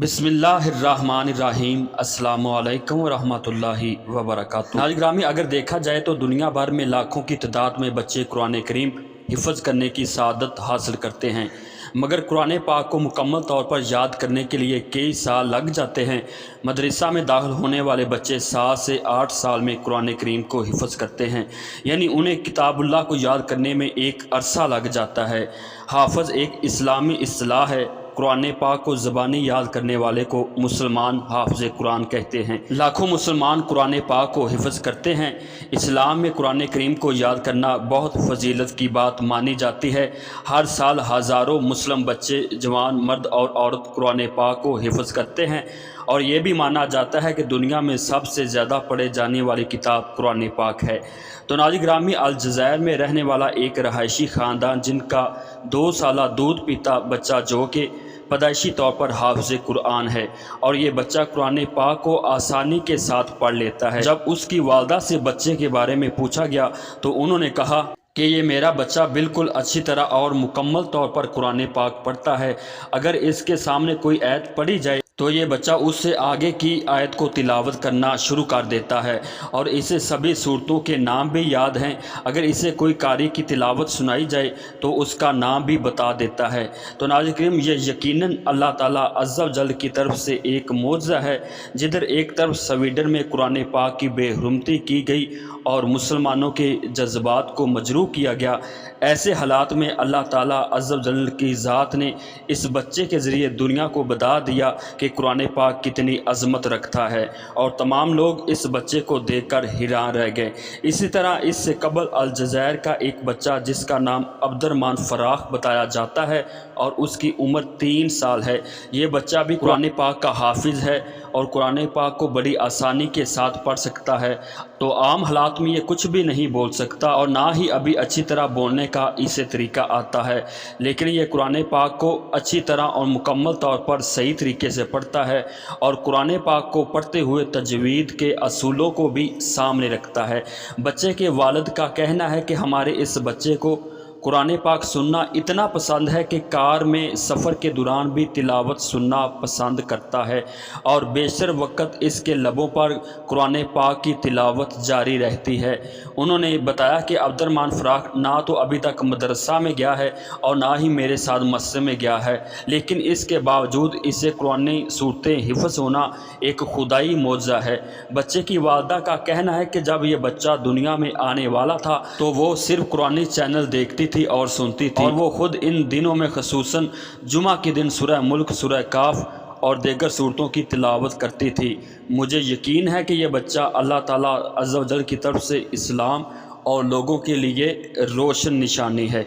बिस्मिल्लाहिर्रहमानिर्रहीम। अस्सलामु अलैकुम वरहमतुल्लाहि वबरकातुहू। नाज़रीन ग्रामी, अगर देखा जाए तो दुनिया भर में लाखों की तादाद में बच्चे कुरान करीम हिफ्ज़ करने की सआदत हासिल करते हैं, मगर कुरान पाक को मुकम्मल तौर पर याद करने के लिए कई साल लग जाते हैं। मदरसा में दाखिल होने वाले बच्चे 7 से 8 साल में कुरान करीम को हिफ्ज़ करते हैं, यानी उन्हें किताबुल्लाह को याद करने में एक अरसा लग जाता है। हाफ़िज़ एक इस्लामी इस्तिलाह है। कुरान पाक को ज़बानी याद करने वाले को मुसलमान हाफ़िज़ कुरान कहते हैं। लाखों मुसलमान कुरान पाक को हिफ्ज़ करते हैं। इस्लाम में कुरान करीम को याद करना बहुत फजीलत की बात मानी जाती है। हर साल हज़ारों मुस्लिम बच्चे, जवान, मर्द और औरत कुरान पाक को हिफ्ज़ करते हैं, और ये भी माना जाता है कि दुनिया में सबसे ज़्यादा पढ़े जाने वाली किताब कुरान पाक है। तो नाज़रीन ग्रामी, अलजायर में रहने वाला एक रहायशी ख़ानदान जिनका 2 साला दूध पीता बच्चा जो कि पैदाइशी तौर पर हाफ़िज़ कुरान है, और ये बच्चा कुरान पाक को आसानी के साथ पढ़ लेता है। जब उसकी वालदा से बच्चे के बारे में पूछा गया तो उन्होंने कहा कि ये मेरा बच्चा बिल्कुल अच्छी तरह और मुकम्मल तौर पर कुरान पाक पढ़ता है। अगर इसके सामने कोई आयत पढ़ी जाए तो ये बच्चा उससे आगे की आयत को तिलावत करना शुरू कर देता है, और इसे सभी सूरतों के नाम भी याद हैं। अगर इसे कोई कारी की तिलावत सुनाई जाए तो उसका नाम भी बता देता है। तो नाज़रीन करीम, ये यकीनन अल्लाह ताला अज़्ज़ा व जल की तरफ से एक मौजज़ा है। जिधर एक तरफ स्वीडन में कुरान पाक की बेहुरमती की गई और मुसलमानों के जज्बात को मजरूह किया गया, ऐसे हालात में अल्लाह ताला अज़्ज़ा व जल की ज़ात ने इस बच्चे के ज़रिए दुनिया को बता दिया कि कुरान पाक कितनी अज़मत रखता है, और तमाम लोग इस बच्चे को देखकर हैरान रह गए। इसी तरह इससे कबल अलजायर का एक बच्चा जिसका नाम अब्दुर्रहमान फ़राख बताया जाता है और उसकी उम्र 3 साल है, ये बच्चा भी कुरान पाक का हाफिज़ है और कुरान पाक को बड़ी आसानी के साथ पढ़ सकता है। तो आम हालात में ये कुछ भी नहीं बोल सकता और ना ही अभी अच्छी तरह बोलने का इसे तरीका आता है, लेकिन ये कुरान पाक को अच्छी तरह और मुकम्मल तौर पर सही तरीके से पढ़ता है, और कुरान पाक को पढ़ते हुए तजवीद के असूलों को भी सामने रखता है। बच्चे के वालिद का कहना है कि हमारे इस बच्चे को कुरान पाक सुनना इतना पसंद है कि कार में सफ़र के दौरान भी तिलावत सुनना पसंद करता है, और बेशतर वक़्त इसके लबों पर कुरान पाक की तिलावत जारी रहती है। उन्होंने बताया कि अब्दुर्रहमान फ़राख ना तो अभी तक मदरसा में गया है और ना ही मेरे साथ मस्जिद में गया है, लेकिन इसके बावजूद इसे कुरान सूरतें हिफ्ज़ होना एक खुदाई मौजज़ा है। बच्चे की वालदा का कहना है कि जब ये बच्चा दुनिया में आने वाला था तो वो सिर्फ कुरानी चैनल देखती थी और सुनती थी, और वो ख़ुद इन दिनों में ख़ुसूसन जुमा के दिन सूरह मुल्क, सूरह काफ और दीगर सूरतों की तिलावत करती थी। मुझे यकीन है कि यह बच्चा अल्लाह ताला अज़्ज़ा व जल की तरफ से इस्लाम और लोगों के लिए रोशन निशानी है।